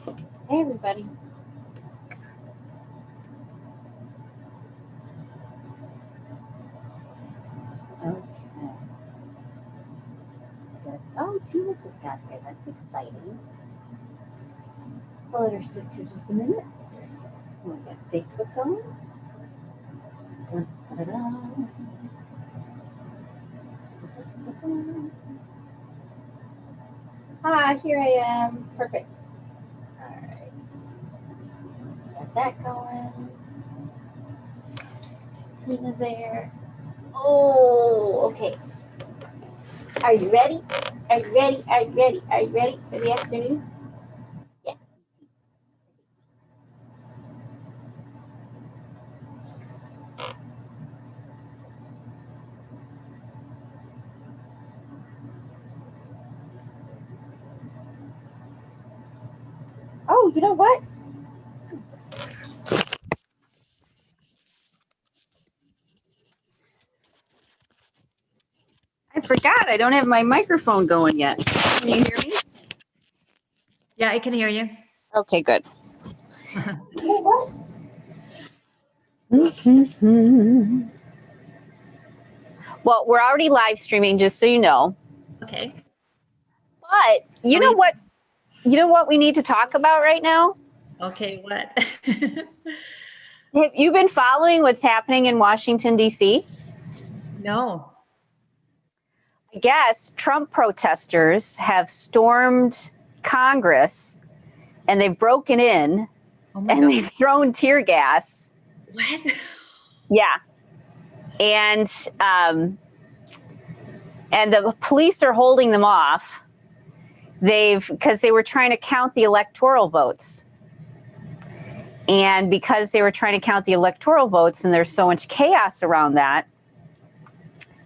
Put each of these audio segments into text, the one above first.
Hey, everybody. Okay. Oh, Tina just got here. That's exciting. I'll let her sit for just a minute. We'll get Facebook going. Dun, dun, dun, dun. Ah, here I am. Perfect. All right. Got that going. Tina there. Oh, okay. Are you ready? Are you ready? Are you ready? Are you ready for the afternoon? Yeah. Oh, you know what? I forgot. I don't have my microphone going yet. Can you hear me? Yeah, I can hear you. Okay, good. Well, we're already live streaming, just so you know. Okay. But you know what? You know what we need to talk about right now? Okay, what? Have you been following what's happening in Washington, D.C.? No. I guess Trump protesters have stormed Congress and they've broken in and they've thrown tear gas. What? Yeah. And the police are holding them off. Because they were trying to count the electoral votes. And because they were trying to count the electoral votes and there's so much chaos around that,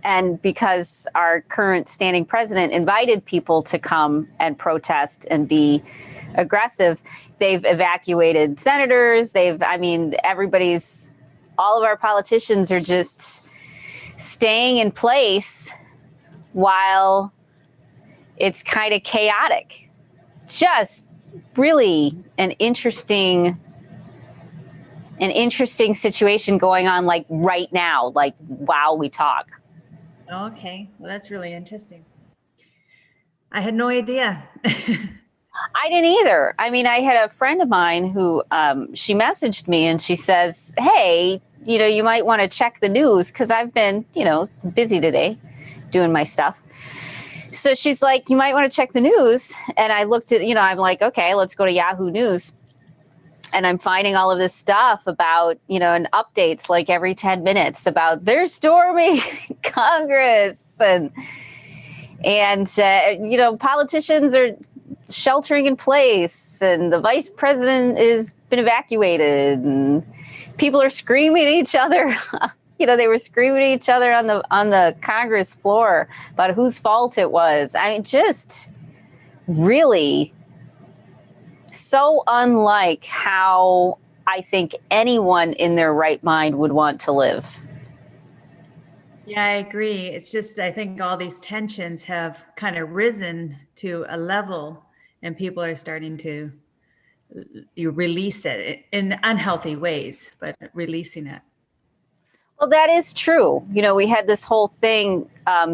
and because our current standing president invited people to come and protest and be aggressive, they've evacuated senators. All of our politicians are just staying in place while it's kind of chaotic. Just really an interesting situation going on, like right now, like while we talk. Okay, well, that's really interesting. I had no idea. I didn't either. I mean, I had a friend of mine who she messaged me and she says, hey, you might want to check the news because I've been, busy today doing my stuff. So she's like, you might want to check the news. And I looked at, I'm like, okay, let's go to Yahoo News. And I'm finding all of this stuff about, and updates like every 10 minutes about they're storming Congress and politicians are sheltering in place and the vice president has been evacuated and people are screaming at each other. They were screaming at each other on the Congress floor about whose fault it was. I mean, just really so unlike how I think anyone in their right mind would want to live. Yeah, I agree. It's just, I think all these tensions have kind of risen to a level and people are starting to release it in unhealthy ways, but releasing it. Well, that is true. We had this whole thing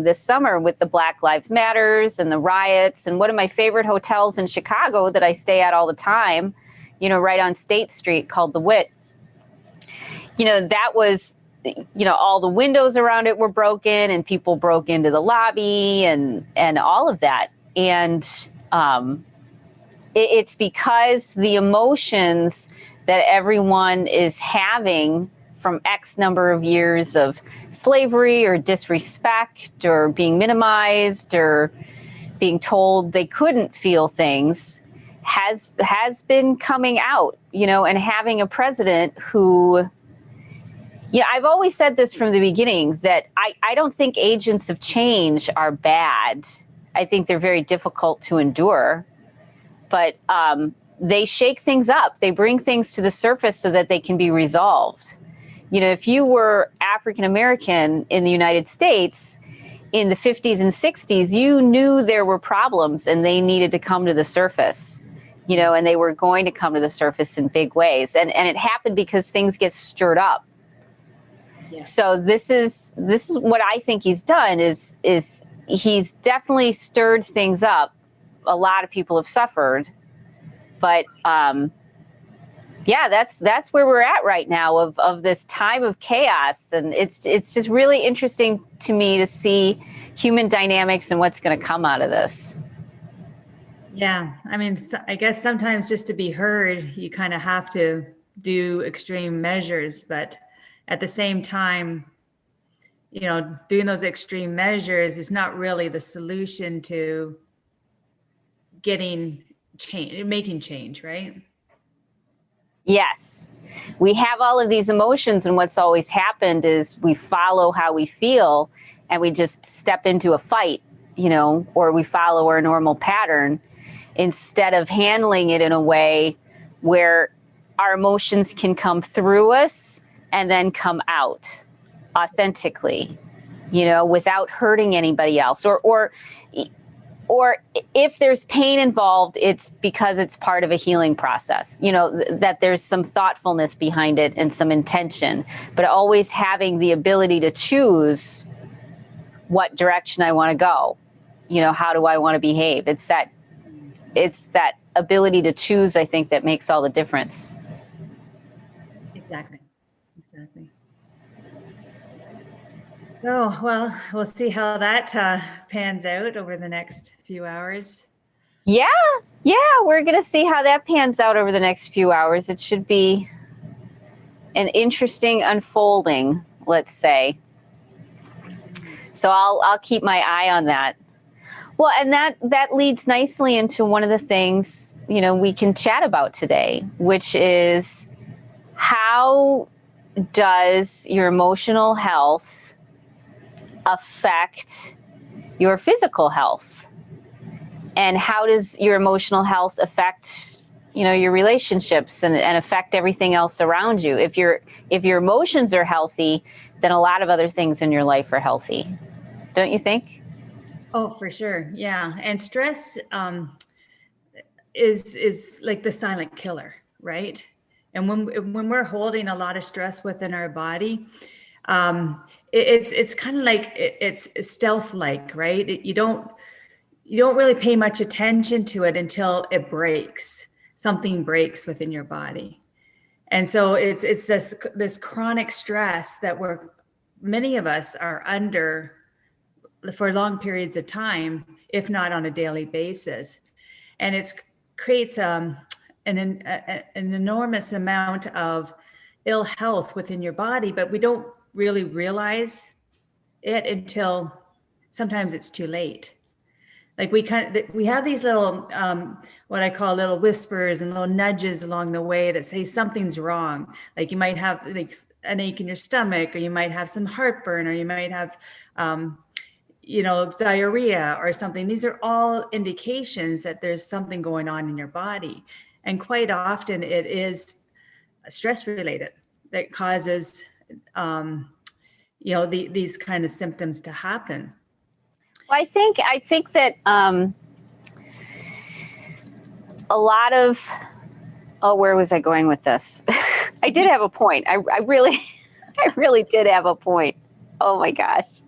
this summer with the Black Lives Matters and the riots. And one of my favorite hotels in Chicago that I stay at all the time, right on State Street, called the Wit. That was, all the windows around it were broken and people broke into the lobby and all of that. And it's because the emotions that everyone is having from X number of years of slavery or disrespect or being minimized or being told they couldn't feel things has been coming out, and having a president who, I've always said this from the beginning, that I don't think agents of change are bad. I think they're very difficult to endure, but they shake things up. They bring things to the surface so that they can be resolved. If you were African American in the United States in the 50s and 60s, you knew there were problems and they needed to come to the surface. and they were going to come to the surface in big ways. And it happened because things get stirred up. Yeah. So this is what I think he's done is he's definitely stirred things up. A lot of people have suffered, but yeah, that's where we're at right now of this time of chaos. And it's just really interesting to me to see human dynamics and what's going to come out of this. Yeah. I mean, I guess sometimes just to be heard, you kind of have to do extreme measures, but at the same time, doing those extreme measures is not really the solution to making change, right? Yes. We have all of these emotions, and what's always happened is we follow how we feel and we just step into a fight, or we follow our normal pattern instead of handling it in a way where our emotions can come through us and then come out authentically, without hurting anybody else. Or if there's pain involved, it's because it's part of a healing process, that there's some thoughtfulness behind it and some intention, but always having the ability to choose what direction I want to go. How do I want to behave? It's that ability to choose, I think, that makes all the difference. Exactly. Oh, well, we'll see how that pans out over the next few hours. Yeah, we're going to see how that pans out over the next few hours. It should be an interesting unfolding, let's say. So I'll keep my eye on that. Well, and that leads nicely into one of the things, we can chat about today, which is how does your emotional health affect your physical health? And how does your emotional health affect, your relationships and affect everything else around you? If your emotions are healthy, then a lot of other things in your life are healthy. Don't you think? Oh, for sure. Yeah. And stress is like the silent killer, right? And when we're holding a lot of stress within our body, it's kind of like it's stealth-like, right? You don't really pay much attention to it until it breaks. Something breaks within your body, and so it's this chronic stress that many of us are under for long periods of time, if not on a daily basis, and it creates an enormous amount of ill health within your body, but we don't really realize it until sometimes it's too late. Like we have these little, what I call little whispers and little nudges along the way that say something's wrong. Like you might have like an ache in your stomach, or you might have some heartburn, or you might have, diarrhea or something. These are all indications that there's something going on in your body. And quite often it is stress related that causes, these kind of symptoms to happen. Well, I think that a lot of, where was I going with this? I did have a point. I really did have a point. Oh my gosh.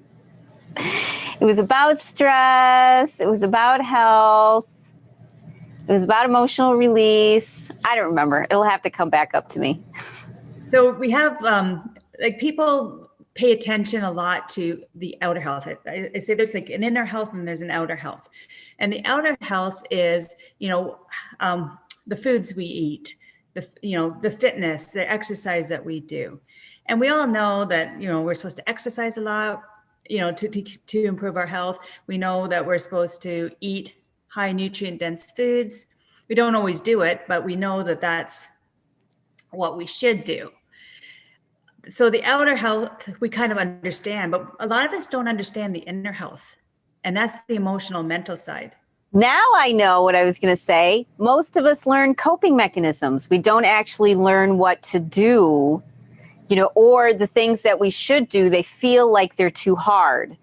It was about stress. It was about health. It was about emotional release. I don't remember. It'll have to come back up to me. So we have people pay attention a lot to the outer health. I say there's like an inner health and there's an outer health. And the outer health is, the foods we eat, the fitness, the exercise that we do. And we all know that, we're supposed to exercise a lot, to improve our health. We know that we're supposed to eat high nutrient dense foods. We don't always do it, but we know that that's what we should do. So the outer health, we kind of understand, but a lot of us don't understand the inner health. And that's the emotional, mental side. Now I know what I was going to say. Most of us learn coping mechanisms. We don't actually learn what to do, or the things that we should do, they feel like they're too hard.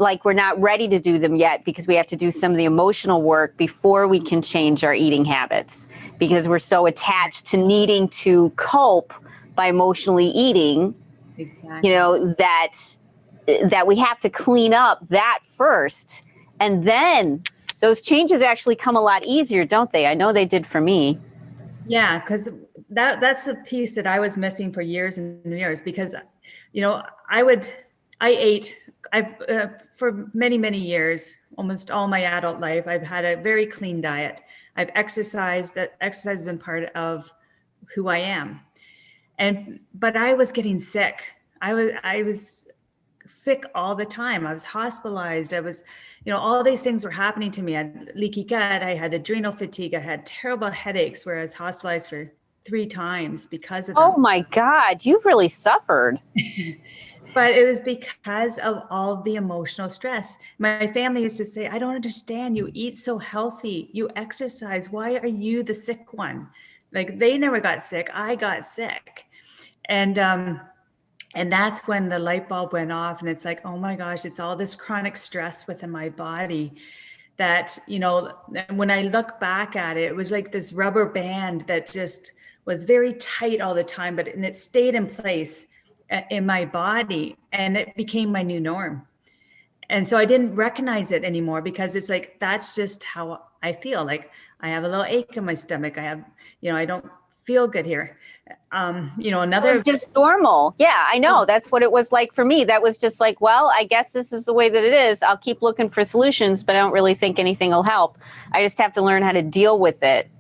like we're not ready to do them yet because we have to do some of the emotional work before we can change our eating habits, because we're so attached to needing to cope by emotionally eating, Exactly. that we have to clean up that first. And then those changes actually come a lot easier, don't they? I know they did for me. Yeah, because that's a piece that I was missing for years and years, because, I ate, for many, many years, almost all my adult life, I've had a very clean diet. I've exercised, that exercise has been part of who I am. But I was getting sick. I was sick all the time. I was hospitalized. All these things were happening to me. I had leaky gut. I had adrenal fatigue. I had terrible headaches where I was hospitalized for 3 times because of Oh them. my God, you've really suffered. But it was because of all of the emotional stress. My family used to say, I don't understand. You eat so healthy. You exercise. Why are you the sick one? Like, they never got sick. I got sick. And that's when the light bulb went off, and it's like, oh my gosh, it's all this chronic stress within my body that, when I look back at it, it was like this rubber band that just was very tight all the time, and it stayed in place in my body, and it became my new norm. And so I didn't recognize it anymore, because it's like, that's just how I feel. Like, I have a little ache in my stomach. I don't feel good here. It Another. was just normal. Yeah, I know. Oh, That's what it was like for me. That was just like, well, I guess this is the way that it is. I'll keep looking for solutions, but I don't really think anything will help. I just have to learn how to deal with it.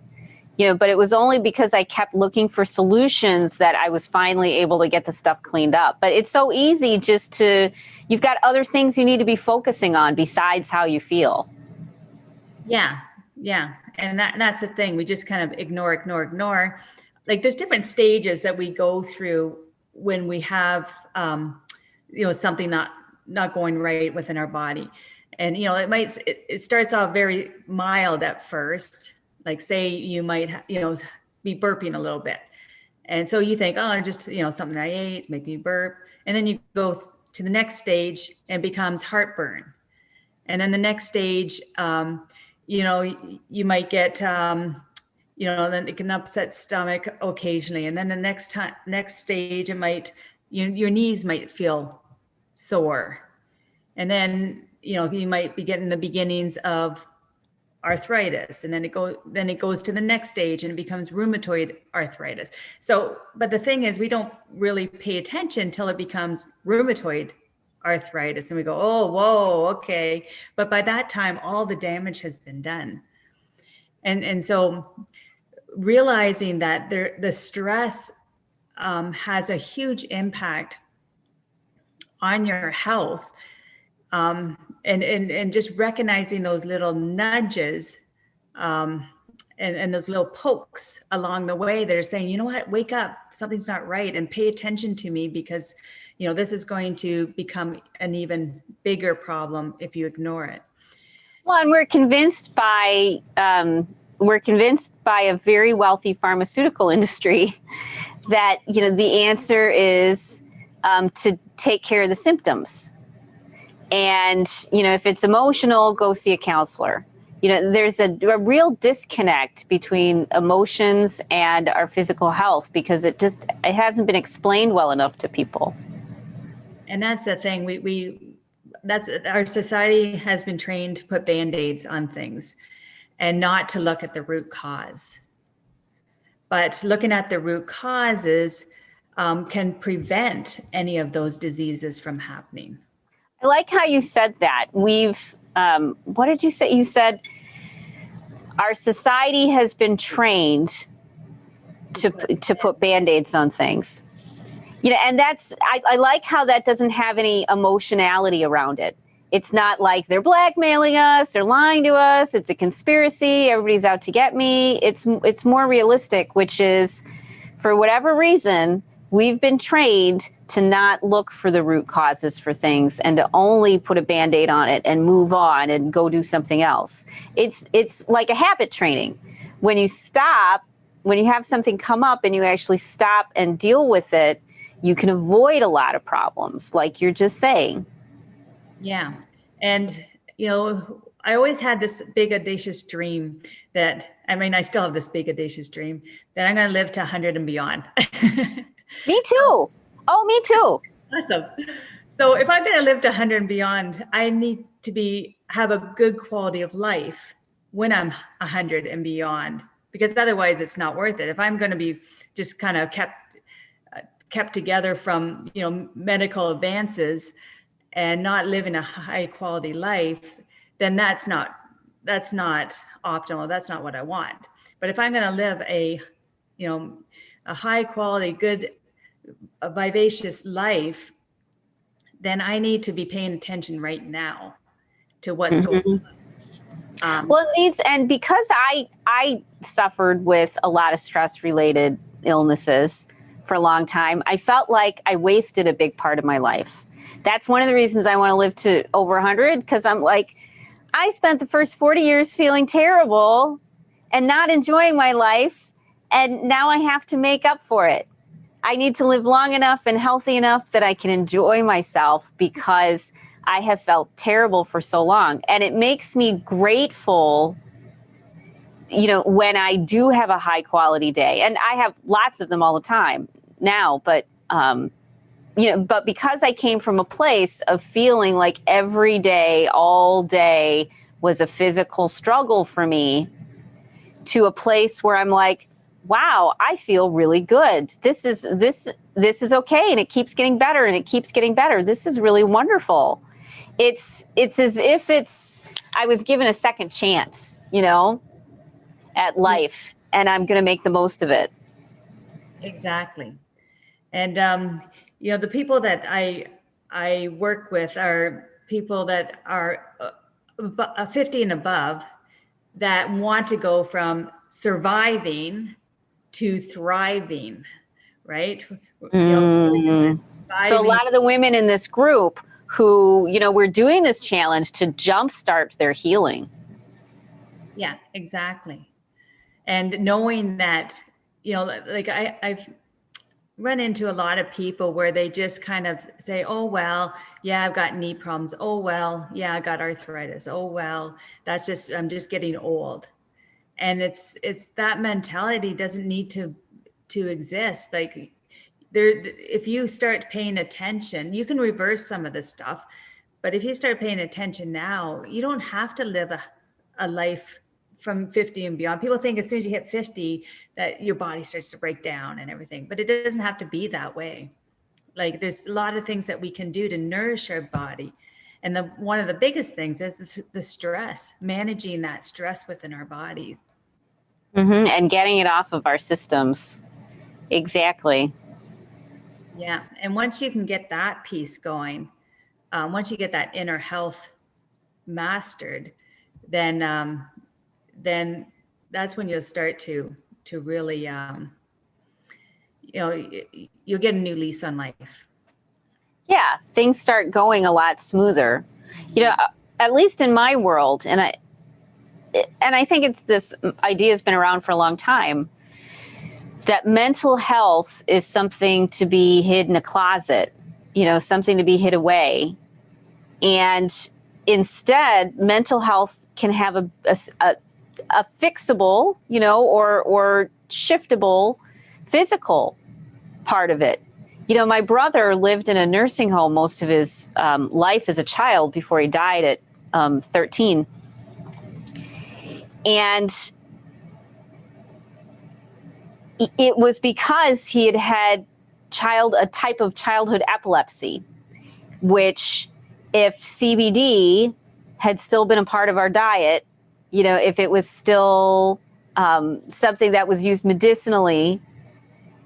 But it was only because I kept looking for solutions that I was finally able to get the stuff cleaned up. But it's so easy you've got other things you need to be focusing on besides how you feel. yeah, yeah. And that's the thing. We just kind of ignore. Like, there's different stages that we go through when we have, something not going right within our body. And, it starts off very mild at first. Like, say you might, be burping a little bit. And so you think, oh, just, something I ate, make me burp. And then you go to the next stage, and it becomes heartburn. And then the next stage, you might get, then it can upset stomach occasionally. And then the next stage, your knees might feel sore. And then, you might be getting the beginnings of arthritis. And then it goes to the next stage, and it becomes rheumatoid arthritis. So, but the thing is, we don't really pay attention until it becomes rheumatoid arthritis, and we go, oh, whoa, okay. But by that time, all the damage has been done. And so realizing that the stress has a huge impact on your health, and just recognizing those little nudges, and those little pokes along the way that are saying, you know what, wake up, something's not right, and pay attention to me, because this is going to become an even bigger problem if you ignore it. Well, and we're convinced by a very wealthy pharmaceutical industry that the answer is to take care of the symptoms. And if it's emotional, go see a counselor. There's a real disconnect between emotions and our physical health, because it hasn't been explained well enough to people. And that's the thing. That's our society has been trained to put Band-Aids on things and not to look at the root cause. But looking at the root causes can prevent any of those diseases from happening. I like how you said that. What did you say? You said our society has been trained to put Band-Aids on things. And I like how that doesn't have any emotionality around it. It's not like they're blackmailing us, they're lying to us, it's a conspiracy, everybody's out to get me. It's more realistic, which is, for whatever reason, we've been trained to not look for the root causes for things, and to only put a Band-Aid on it and move on and go do something else. It's like a habit training. When you have something come up and you actually stop and deal with it, you can avoid a lot of problems, like you're just saying. Yeah. And, I always had this big audacious dream I still have this big audacious dream that I'm going to live to 100 and beyond. Me too. Oh, me too. Awesome. So if I'm going to live to 100 and beyond, I need to have a good quality of life when I'm 100 and beyond, because otherwise it's not worth it. If I'm going to be just kind of kept together from, medical advances and not living a high quality life, then that's not optimal. That's not what I want. But if I'm going to live a high quality, good, a vivacious life, then I need to be paying attention right now to what's going on. Well, it needs, and because I suffered with a lot of stress related illnesses for a long time, I felt like I wasted a big part of my life. That's one of the reasons I want to live to over 100, because I'm like, I spent the first 40 years feeling terrible and not enjoying my life, and now I have to make up for it. I need to live long enough and healthy enough that I can enjoy myself, because I have felt terrible for so long. And it makes me grateful, when I do have a high quality day, and I have lots of them all the time now, but but because I came from a place of feeling like every day, all day was a physical struggle for me, to a place where I'm like, wow, I feel really good. This is okay. And it keeps getting better and it keeps getting better. This is really wonderful. It's as if I was given a second chance, at life, and I'm going to make the most of it. Exactly. And, the people that I work with are people that are 50 and above, that want to go from surviving to thriving, right? So a lot of the women in this group who, we're doing this challenge to jumpstart their healing. Yeah, exactly. And knowing that, like I've run into a lot of people where they just kind of say, oh, well, yeah, I've got knee problems. Oh, well, yeah, I got arthritis. Oh, well, I'm just getting old. And it's that mentality doesn't need to exist. Like if you start paying attention, you can reverse some of this stuff. But if you start paying attention now, you don't have to live a life from 50 and beyond. People think as soon as you hit 50 that your body starts to break down and everything, but it doesn't have to be that way. Like there's a lot of things that we can do to nourish our body. And one of the biggest things is the stress, managing that stress within our bodies. And getting it off of our systems. Exactly. Yeah. And once you can get that piece going, once you get that inner health mastered, then that's when you'll start to really, you'll get a new lease on life. Yeah, things start going a lot smoother. At least in my world, and I think this idea has been around for a long time, that mental health is something to be hid in a closet, something to be hid away. And instead, mental health can have a fixable, or shiftable physical part of it. My brother lived in a nursing home most of his life as a child before he died at 13. And it was because he had a type of childhood epilepsy, which if CBD had still been a part of our diet, if it was still something that was used medicinally,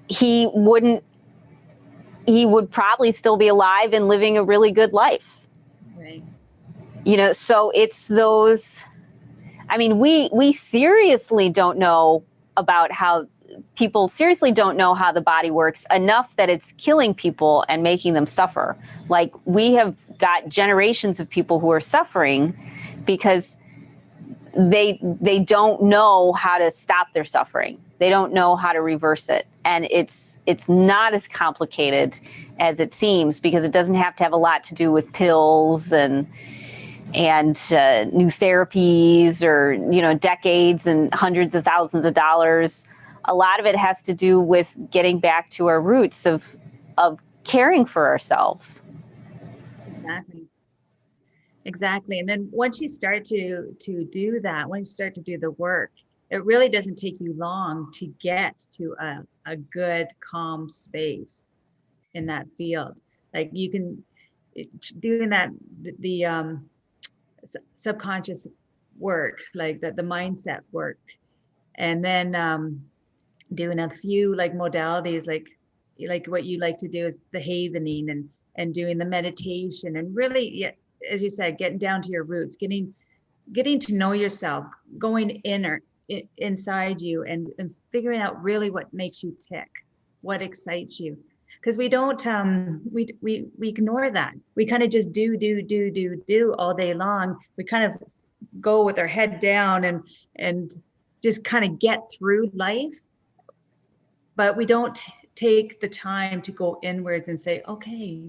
he would probably still be alive and living a really good life. Right. So it's those, we seriously don't know about how people seriously don't know how the body works enough that it's killing people and making them suffer. Like we have got generations of people who are suffering because they don't know how to stop their suffering. They don't know how to reverse it. And it's not as complicated as it seems, because it doesn't have to have a lot to do with pills and and new therapies, or decades and hundreds of thousands of dollars. A lot of it has to do with getting back to our roots of caring for ourselves. Exactly. Exactly. And then once you start to do that, once you start to do the work, it really doesn't take you long to get to a good, calm space in that field. Like you can doing that, the subconscious work, like the mindset work, and then doing a few like modalities, like what you like to do is the havening and doing the meditation, and really, yeah, as you said, getting down to your roots, getting to know yourself, going inside you, and figuring out really what makes you tick, what excites you. Because we don't we ignore that. We kind of just do all day long. We kind of go with our head down and just kind of get through life, but we don't take the time to go inwards and say, okay,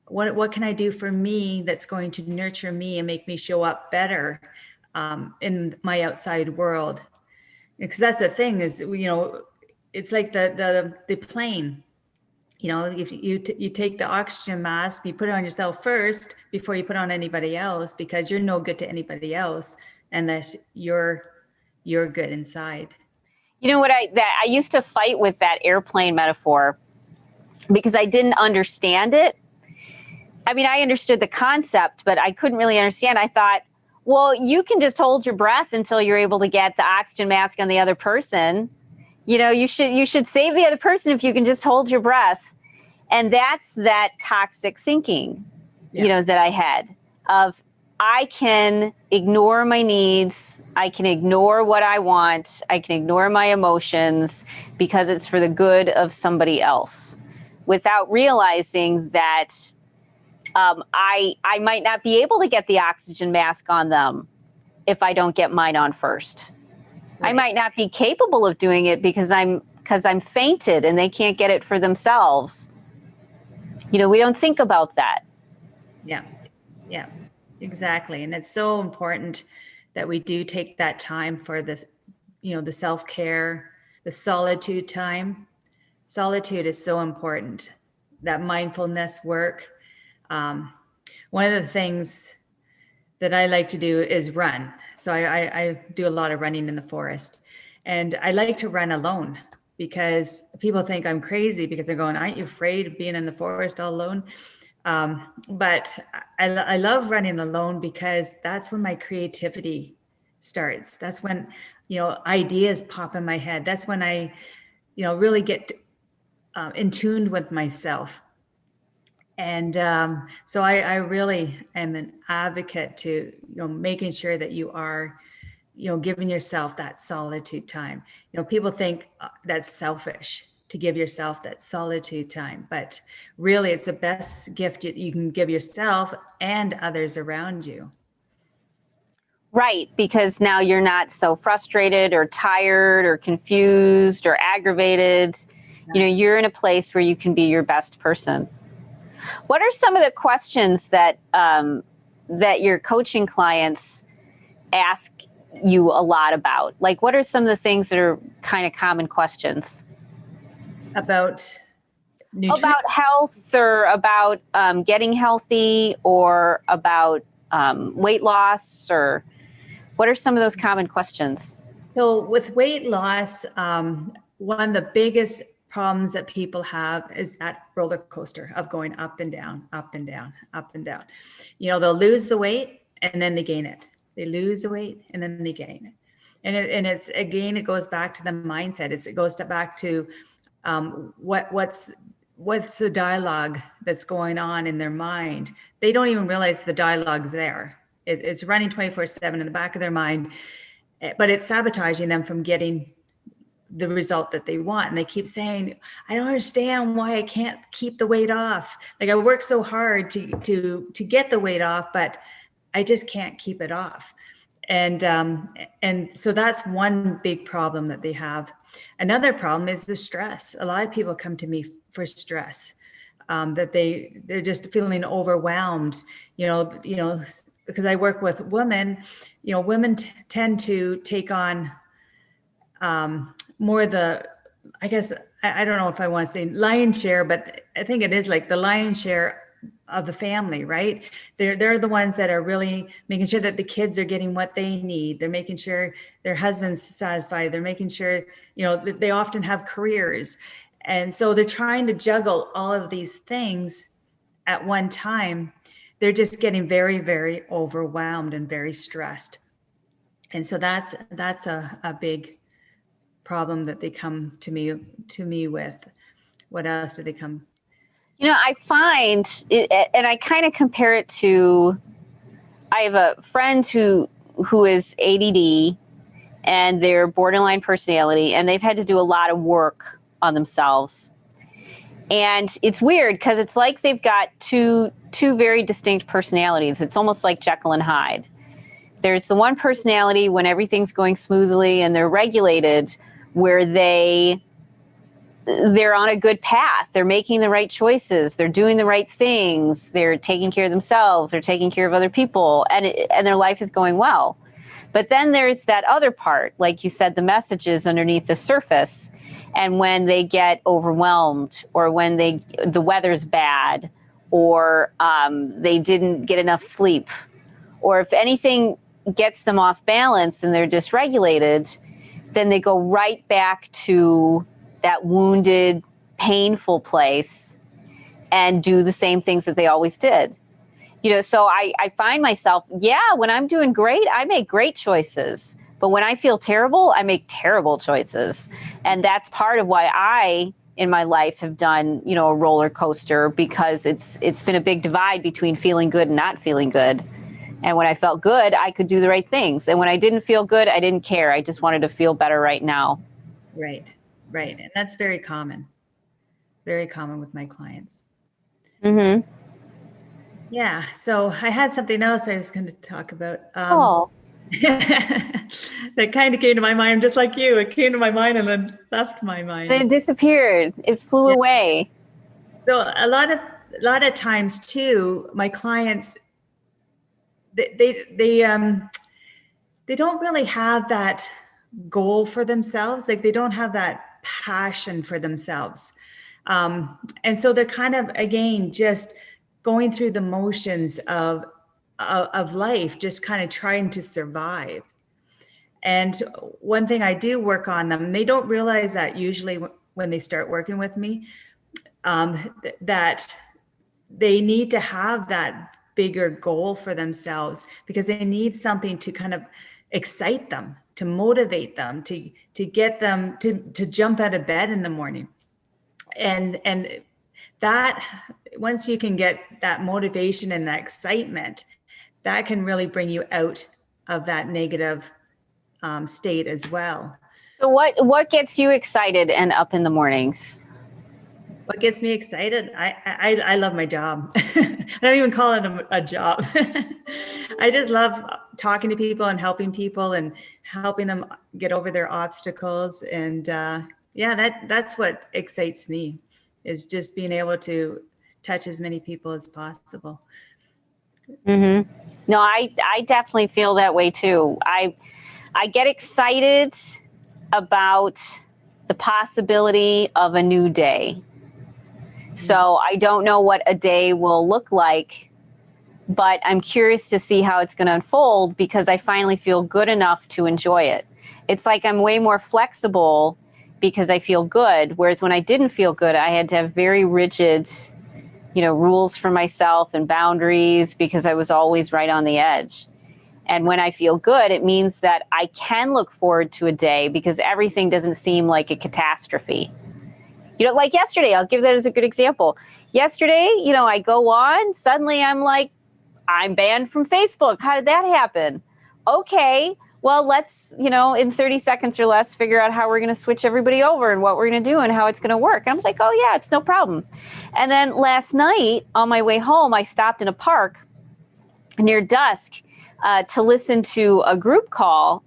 what can I do for me that's going to nurture me and make me show up better in my outside world? Because that's the thing is, it's like the plane. If you take the oxygen mask, you put it on yourself first before you put on anybody else, because you're no good to anybody else unless you're good inside. You know what, I used to fight with that airplane metaphor because I didn't understand it. I mean, I understood the concept, but I couldn't really understand. I thought, well, you can just hold your breath until you're able to get the oxygen mask on the other person. You should save the other person if you can just hold your breath. And that's that toxic thinking, that I had of, I can ignore my needs. I can ignore what I want. I can ignore my emotions because it's for the good of somebody else, without realizing that I might not be able to get the oxygen mask on them if I don't get mine on first. Right. I might not be capable of doing it because I'm fainted and they can't get it for themselves. We don't think about that. Yeah. Exactly. And it's so important that we do take that time for this, the self-care, the solitude time. Solitude is so important. That mindfulness work. One of the things that I like to do is run. So I do a lot of running in the forest, and I like to run alone because people think I'm crazy because they're going, aren't you afraid of being in the forest all alone? But I love running alone because that's when my creativity starts. That's when, ideas pop in my head. That's when I, really get in tune with myself. And so I really am an advocate to, making sure that you are, giving yourself that solitude time. People think that's selfish to give yourself that solitude time, but really it's the best gift you can give yourself and others around you. Right, because now you're not so frustrated or tired or confused or aggravated. You're in a place where you can be your best person. What are some of the questions that that your coaching clients ask you a lot about? Like, what are some of the things that are kind of common questions? About nutrition? About health, or about getting healthy, or about weight loss, or what are some of those common questions? So with weight loss, one of the biggest problems that people have is that roller coaster of going up and down, up and down, up and down. They'll lose the weight and then they gain it. They lose the weight and then they gain it. And it's, again, it goes back to the mindset. It goes back to what's the dialogue that's going on in their mind. They don't even realize the dialogue's there. It's running 24/7 in the back of their mind, but it's sabotaging them from getting the result that they want. And they keep saying, I don't understand why I can't keep the weight off. Like, I work so hard to get the weight off, but I just can't keep it off. And so that's one big problem that they have. Another problem is the stress. A lot of people come to me for stress. that they're just feeling overwhelmed, because I work with women, women tend to take on more I guess, I don't know if I want to say lion's share, but I think it is like the lion's share of the family, right? They're the ones that are really making sure that the kids are getting what they need. They're making sure their husband's satisfied. They're making sure, they often have careers. And so they're trying to juggle all of these things at one time. They're just getting very, very overwhelmed and very stressed. And so that's a big problem that they come to me with. What else do they come? I find it, and I kind of compare it to, I have a friend who is ADD and they're borderline personality, and they've had to do a lot of work on themselves. And it's weird because it's like they've got two very distinct personalities. It's almost like Jekyll and Hyde. There's the one personality when everything's going smoothly and they're regulated, where they're on a good path. They're making the right choices. They're doing the right things. They're taking care of themselves. They're taking care of other people, and their life is going well. But then there's that other part, like you said, the messages underneath the surface. And when they get overwhelmed, or when the weather's bad, or they didn't get enough sleep, or if anything gets them off balance and they're dysregulated, then they go right back to that wounded, painful place and do the same things that they always did. So I find myself, when I'm doing great, I make great choices. But when I feel terrible, I make terrible choices. And that's part of why I, in my life, have done, a roller coaster, because it's been a big divide between feeling good and not feeling good. And when I felt good, I could do the right things. And when I didn't feel good, I didn't care. I just wanted to feel better right now. Right. And that's very common with my clients. Mm-hmm. Yeah. So I had something else I was going to talk about. That kind of came to my mind, just like you. It came to my mind and then left my mind. And it disappeared. It flew away. So a lot of times too, my clients, they don't really have that goal for themselves. Like, they don't have that passion for themselves. And so they're kind of, again, just going through the motions of life, just kind of trying to survive. And one thing I do work on them, they don't realize that usually when they start working with me, that they need to have that bigger goal for themselves, because they need something to kind of excite them, to motivate them, to get them to jump out of bed in the morning. And that, once you can get that motivation and that excitement, that can really bring you out of that negative state as well. So what gets you excited and up in the mornings? What gets me excited? I love my job. I don't even call it a job. I just love talking to people and helping people and helping them get over their obstacles. And that's what excites me, is just being able to touch as many people as possible. Mm-hmm. No, I definitely feel that way too. I get excited about the possibility of a new day. So I don't know what a day will look like, but I'm curious to see how it's going to unfold, because I finally feel good enough to enjoy it. It's like I'm way more flexible because I feel good. Whereas when I didn't feel good, I had to have very rigid, rules for myself and boundaries, because I was always right on the edge. And when I feel good, it means that I can look forward to a day, because everything doesn't seem like a catastrophe. Like yesterday, I'll give that as a good example. Yesterday, I go on, suddenly I'm like, I'm banned from Facebook. How did that happen? Okay, well, let's, in 30 seconds or less, figure out how we're going to switch everybody over and what we're going to do and how it's going to work. And I'm like, oh yeah, it's no problem. And then last night on my way home, I stopped in a park near dusk to listen to a group call.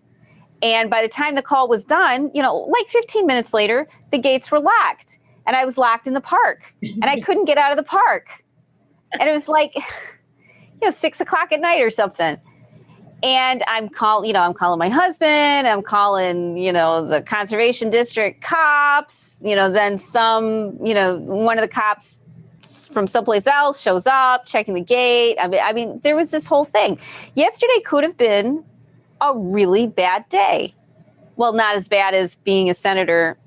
And by the time the call was done, like 15 minutes later, the gates were locked. and I was locked in the park and I couldn't get out of the park. And it was like, 6 o'clock at night or something. And I'm calling my husband, I'm calling, the conservation district cops, then one of the cops from someplace else shows up, checking the gate. I mean, there was this whole thing. Yesterday could have been a really bad day. Well, not as bad as being a senator,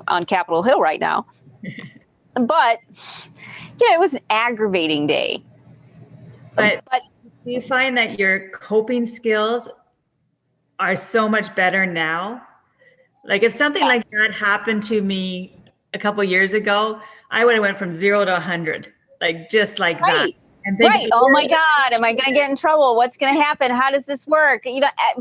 on Capitol Hill right now. But, it was an aggravating day. But do you find that your coping skills are so much better now? Like if something like that happened to me a couple years ago, I would have went from 0 to 100, like just like that. And right. Oh my God, am I going to get in trouble? What's going to happen? How does this work?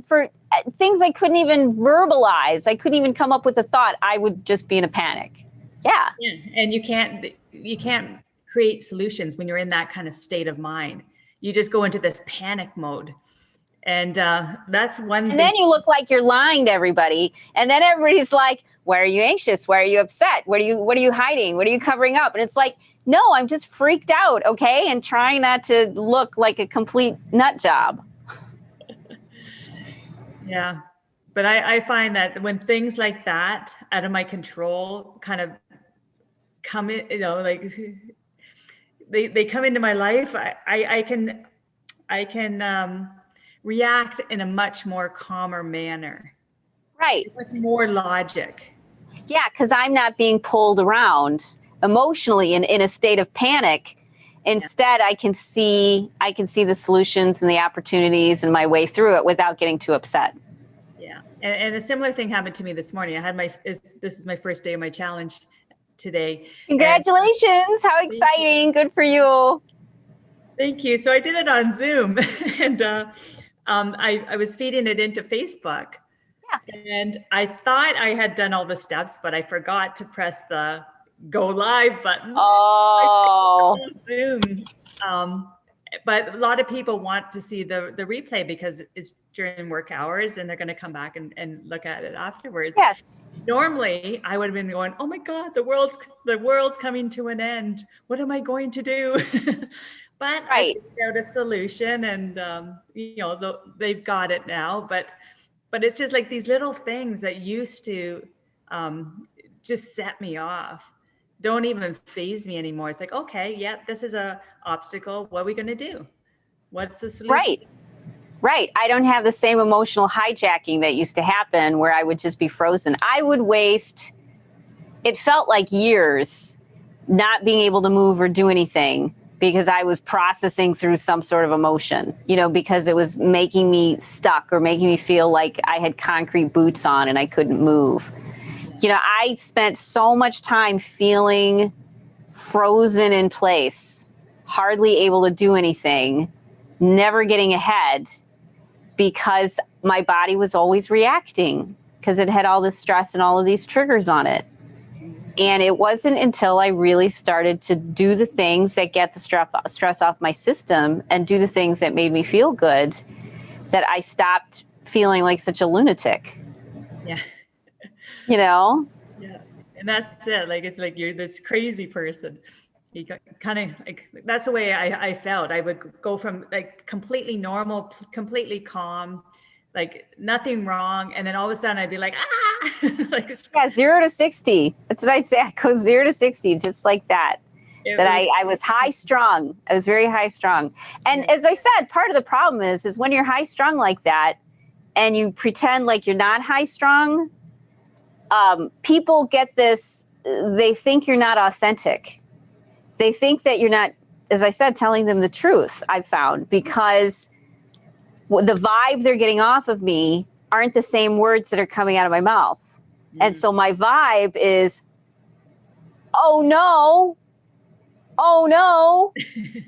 For things I couldn't even verbalize, I couldn't even come up with a thought. I would just be in a panic. Yeah. And you can't create solutions when you're in that kind of state of mind. You just go into this panic mode. And that's one thing. And then you look like you're lying to everybody. And then everybody's like, why are you anxious? Why are you upset? What are you hiding? What are you covering up? And it's like, no, I'm just freaked out, okay? And trying not to look like a complete nut job. Yeah. But I find that when things like that out of my control kind of come in, like they come into my life, I can react in a much more calmer manner. Right. With more logic. Yeah, because I'm not being pulled around emotionally in a state of panic. Instead, I can see the solutions and the opportunities and my way through it without getting too upset. Yeah. And a similar thing happened to me this morning. This is my first day of my challenge today. Congratulations. How exciting. Good for you. Thank you. So I did it on Zoom and I was feeding it into Facebook. Yeah. And I thought I had done all the steps, but I forgot to press the go live button. Oh. On Zoom. But a lot of people want to see the replay because it's during work hours and they're going to come back and look at it afterwards. Yes. Normally I would have been going, oh my God, the world's coming to an end. What am I going to do? But I figured out a solution and, they've got it now, but it's just like these little things that used to just set me off. Don't even faze me anymore. It's like, okay, yeah, this is a obstacle. What are we going to do? What's the solution? Right. I don't have the same emotional hijacking that used to happen where I would just be frozen. I would waste, it felt like years not being able to move or do anything because I was processing through some sort of emotion, because it was making me stuck or making me feel like I had concrete boots on and I couldn't move. I spent so much time feeling frozen in place, hardly able to do anything, never getting ahead because my body was always reacting because it had all this stress and all of these triggers on it. And it wasn't until I really started to do the things that get the stress off my system and do the things that made me feel good that I stopped feeling like such a lunatic. Yeah. Yeah. And that's it. Like, it's like, you're this crazy person. You kind of like, that's the way I felt. I would go from like completely normal, completely calm, like nothing wrong. And then all of a sudden I'd be like, like, 0 to 60. That's what I'd say. I go 0 to 60, just like that. I was high strung. I was very high strung. And as I said, part of the problem is when you're high strung like that and you pretend like you're not high strung, people get this, they think you're not authentic. They think that you're not, as I said, telling them the truth, I've found, because the vibe they're getting off of me aren't the same words that are coming out of my mouth. Mm-hmm. And so my vibe is, oh no.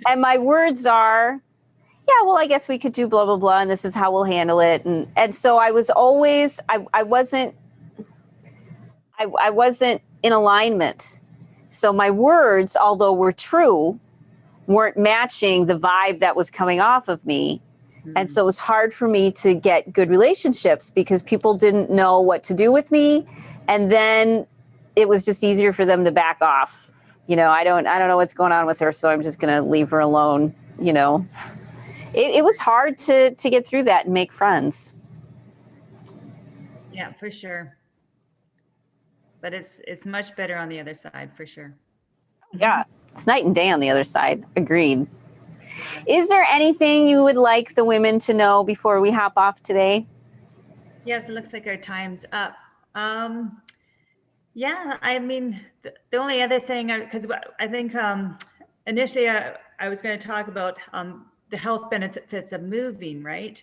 And my words are, yeah, well, I guess we could do blah, blah, blah. And this is how we'll handle it. And so I was always, I wasn't in alignment. So my words, although were true, weren't matching the vibe that was coming off of me. Mm-hmm. And so it was hard for me to get good relationships because people didn't know what to do with me. And then it was just easier for them to back off. I don't know what's going on with her, so I'm just going to leave her alone. It was hard to get through that and make friends. Yeah, for sure. But it's much better on the other side, for sure. Yeah, it's night and day on the other side. Agreed. Is there anything you would like the women to know before we hop off today? Yes, it looks like our time's up. Yeah, I mean, the only other thing, because I think initially I was going to talk about the health benefits of moving, right?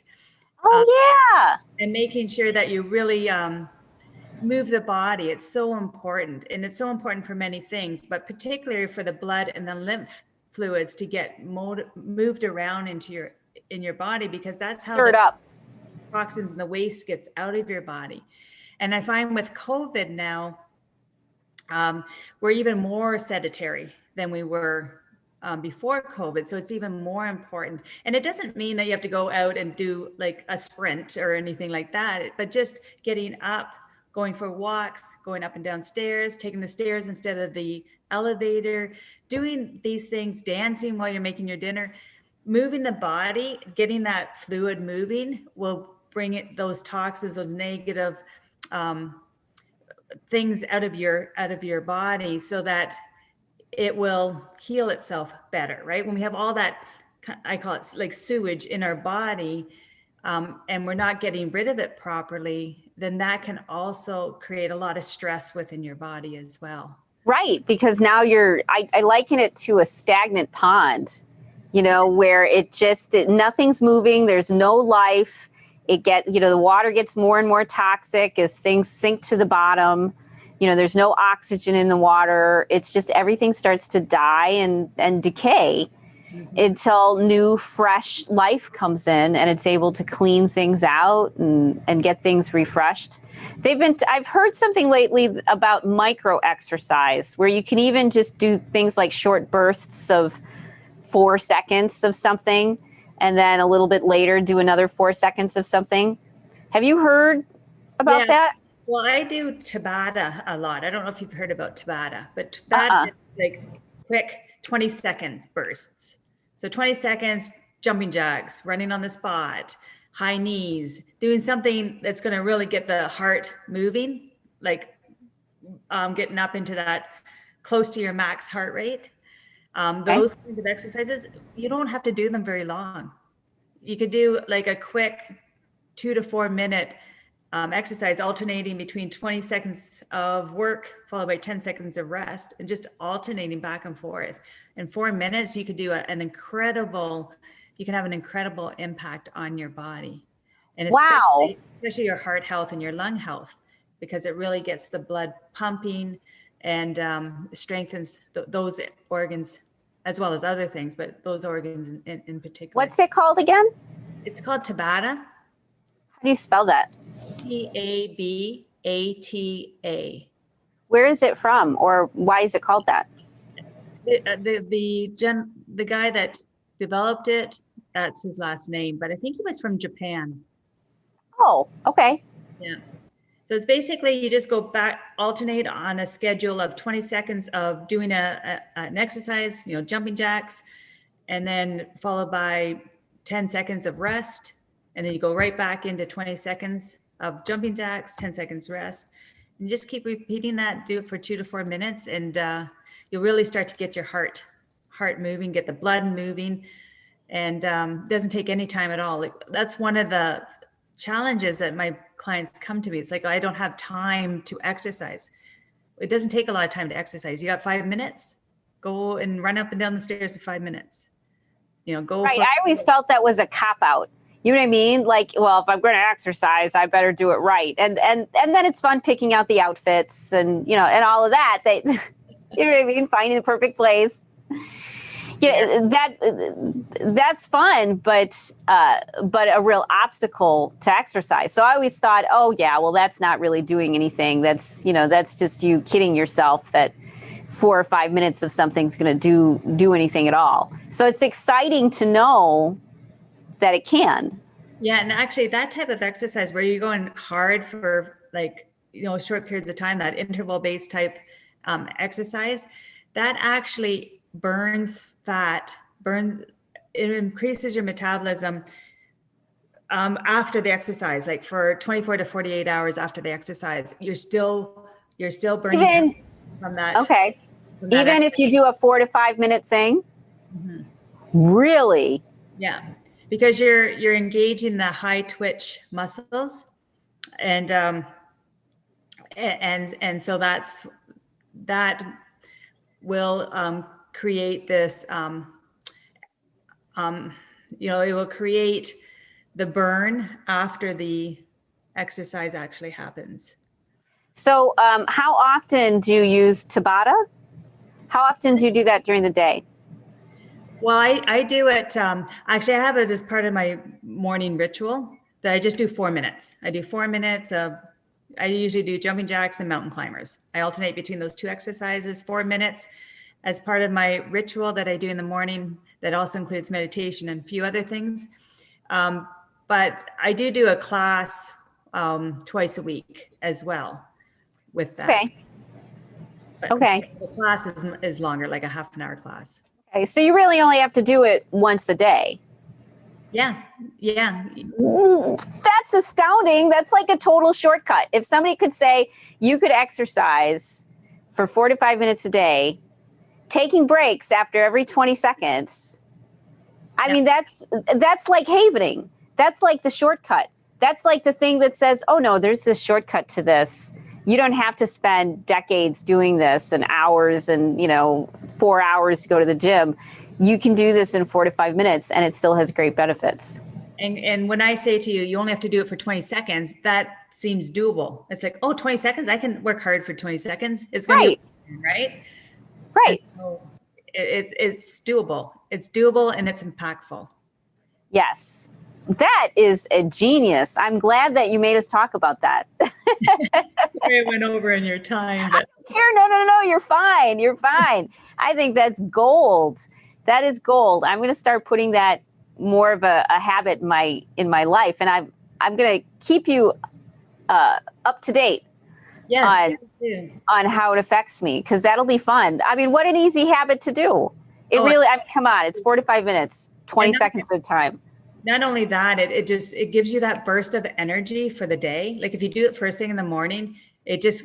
Oh, yeah. And making sure that you really move the body. It's so important. And it's so important for many things, but particularly for the blood and the lymph fluids to get moved around in your body, because that's how Stirred up. toxins and the waste gets out of your body. And I find with COVID now, we're even more sedentary than we were before COVID. So it's even more important. And it doesn't mean that you have to go out and do like a sprint or anything like that, but just getting up, going for walks, going up and down stairs, taking the stairs instead of the elevator, doing these things, dancing while you're making your dinner, moving the body, getting that fluid moving will bring those toxins, those negative things out of your body, so that it will heal itself better, right? When we have all that, I call it like sewage in our body, and we're not getting rid of it properly, then that can also create a lot of stress within your body as well. Right, because now I liken it to a stagnant pond, where nothing's moving, there's no life. The water gets more and more toxic as things sink to the bottom. There's no oxygen in the water. It's just everything starts to die and decay until new, fresh life comes in and it's able to clean things out and get things refreshed. I've heard something lately about micro exercise, where you can even just do things like short bursts of 4 seconds of something, and then a little bit later do another 4 seconds of something. Have you heard about that? Well, I do Tabata a lot. I don't know if you've heard about Tabata, but Tabata is like quick 20-second bursts. So 20 seconds, jumping jacks, running on the spot, high knees, doing something that's going to really get the heart moving, like getting up into that close to your max heart rate. Those kinds of exercises, you don't have to do them very long. You could do like a quick 2 to 4 minute exercise, alternating between 20 seconds of work followed by 10 seconds of rest, and just alternating back and forth. In 4 minutes, you could do you can have an incredible impact on your body. And especially your heart health and your lung health, because it really gets the blood pumping and strengthens those organs, as well as other things, but those organs in particular. What's it called again? It's called Tabata. How do you spell that? Tabata. Where is it from, or why is it called that? The guy that developed it, that's his last name, but I think he was from Japan. Oh, okay. Yeah. So it's basically, you just go back, alternate on a schedule of 20 seconds of doing an exercise, jumping jacks, and then followed by 10 seconds of rest. And then you go right back into 20 seconds of jumping jacks, 10 seconds rest, and just keep repeating that. Do it for 2 to 4 minutes, and you'll really start to get your heart moving, get the blood moving, and doesn't take any time at all. That's one of the challenges that my clients come to me. It's like, I don't have time to exercise. It doesn't take a lot of time to exercise. You got 5 minutes, go and run up and down the stairs in 5 minutes. Go. Right. I always felt that was a cop out. You know what I mean? Like, well, if I'm going to exercise, I better do it right. And then it's fun picking out the outfits and, and all of that. You know what I mean? Finding the perfect place. That's fun, but a real obstacle to exercise. So I always thought, oh yeah, well, that's not really doing anything. That's just you kidding yourself that 4 or 5 minutes of something's going to do anything at all. So it's exciting to know that it can. Yeah, and actually that type of exercise where you're going hard for like short periods of time, that interval-based type exercise, that actually burns fat, it increases your metabolism after the exercise, like for 24 to 48 hours after the exercise, you're still burning Even, from that. okay. From that Even if you do a 4 to 5 minute thing? Mm-hmm. Really? Yeah, because you're engaging the high twitch muscles, and so that will create this it will create the burn after the exercise actually happens. So how often do you use Tabata? How often do you do that during the day? Well, I do it, actually I have it as part of my morning ritual that I just do 4 minutes. I do 4 minutes of, I usually do jumping jacks and mountain climbers. I alternate between those two exercises, 4 minutes as part of my ritual that I do in the morning. That also includes meditation and a few other things. But I do a class twice a week as well with that. Okay. But Okay. the class is longer, like a half an hour class. Okay. So you really only have to do it once a day. Yeah. Yeah. That's astounding. That's like a total shortcut. If somebody could say you could exercise for 4 to 5 minutes a day, taking breaks after every 20 seconds. I mean, that's like havening. That's like the shortcut. That's like the thing that says, oh no, there's this shortcut to this. You don't have to spend decades doing this and hours and, 4 hours to go to the gym. You can do this in 4 to 5 minutes and it still has great benefits. And when I say to you, you only have to do it for 20 seconds, that seems doable. It's like, oh, 20 seconds, I can work hard for 20 seconds. It's going to be right. Right. So it's doable. It's doable and it's impactful. Yes. That is a genius. I'm glad that you made us talk about that. It went over in your time, but no, you're fine. You're fine. I think that's gold. That is gold. I'm going to start putting that more of a habit in my life, and I'm going to keep you up to date. Yes, on how it affects me, because that'll be fun. I mean, what an easy habit to do. Come on, it's 4 to 5 minutes, 20 seconds at a time. Not only that, it gives you that burst of energy for the day. Like if you do it first thing in the morning, it just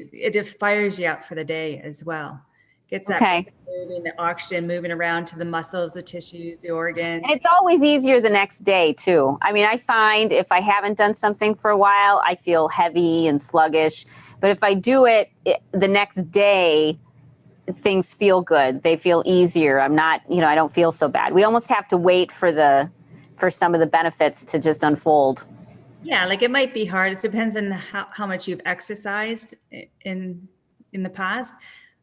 fires you up for the day as well. Gets that moving, the oxygen moving around to the muscles, the tissues, the organs. And it's always easier the next day too. I mean, I find if I haven't done something for a while, I feel heavy and sluggish. But if I do it the next day, things feel good. They feel easier. I'm not, I don't feel so bad. We almost have to wait for some of the benefits to just unfold. Yeah, like it might be hard. It depends on how much you've exercised in the past.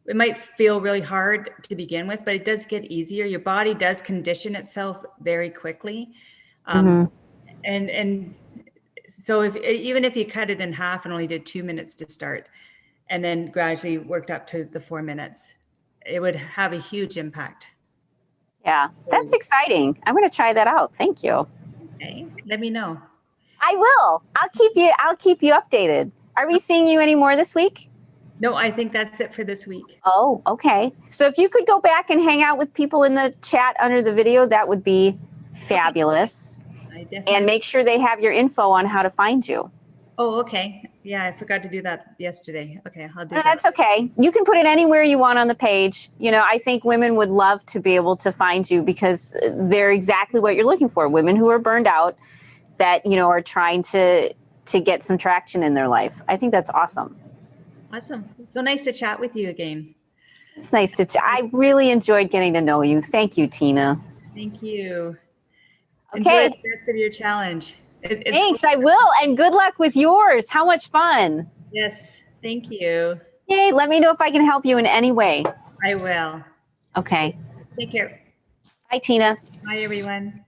It might feel really hard to begin with, but it does get easier. Your body does condition itself very quickly. And so even if you cut it in half and only did 2 minutes to start, and then gradually worked up to the 4 minutes, it would have a huge impact. Yeah, that's exciting. I'm going to try that out. Thank you. Okay, let me know. I will. I'll keep you updated. Are we seeing you anymore this week? No, I think that's it for this week. Oh, okay. So if you could go back and hang out with people in the chat under the video, that would be fabulous. And make sure they have your info on how to find you. Oh, okay. Yeah, I forgot to do that yesterday. Okay, I'll do that. That's okay. You can put it anywhere you want on the page. I think women would love to be able to find you because they're exactly what you're looking for. Women who are burned out that, are trying to get some traction in their life. I think that's awesome. Awesome. So nice to chat with you again. It's nice I really enjoyed getting to know you. Thank you, Tina. Thank you. Okay. Enjoy the rest of your challenge. Thanks, I will. And good luck with yours. How much fun. Yes, thank you. Yay, let me know if I can help you in any way. I will. Okay. Take care. Bye, Tina. Bye, everyone.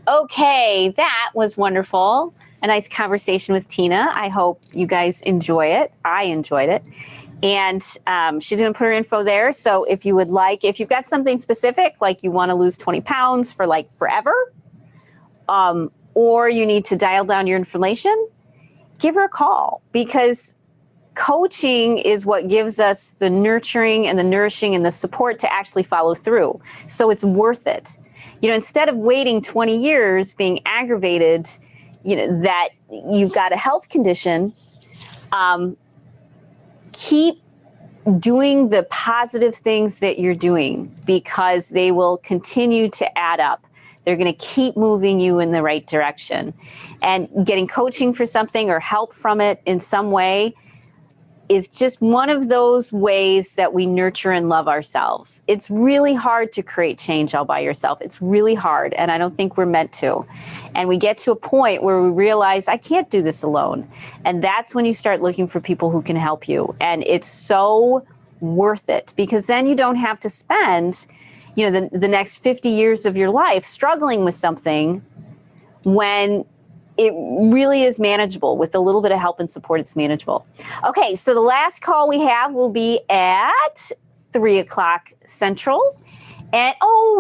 Okay, that was wonderful. A nice conversation with Tina. I hope you guys enjoy it. I enjoyed it. And she's going to put her info there. So if you've got something specific, like you want to lose 20 pounds for like forever, or you need to dial down your inflammation, give her a call, because coaching is what gives us the nurturing and the nourishing and the support to actually follow through. So it's worth it. Instead of waiting 20 years being aggravated, that you've got a health condition, keep doing the positive things that you're doing, because they will continue to add up. They're going to keep moving you in the right direction. And getting coaching for something or help from it in some way is just one of those ways that we nurture and love ourselves. It's really hard to create change all by yourself. It's really hard, and I don't think we're meant to. And we get to a point where we realize, I can't do this alone. And that's when you start looking for people who can help you. And it's so worth it, because then you don't have to spend, the next 50 years of your life struggling with something, when it really is manageable. With a little bit of help and support, it's manageable. Okay, so the last call we have will be at 3:00 Central. And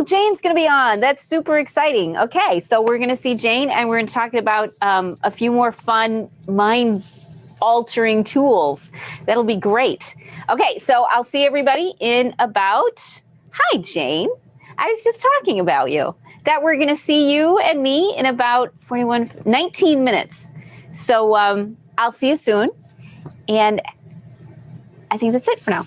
Jane's going to be on. That's super exciting. Okay, so we're going to see Jane, and we're going to talk about a few more fun mind-altering tools. That'll be great. Okay, so I'll see everybody in about... Hi, Jane. I was just talking about you. That we're going to see you and me in about 19 minutes. So I'll see you soon. And I think that's it for now.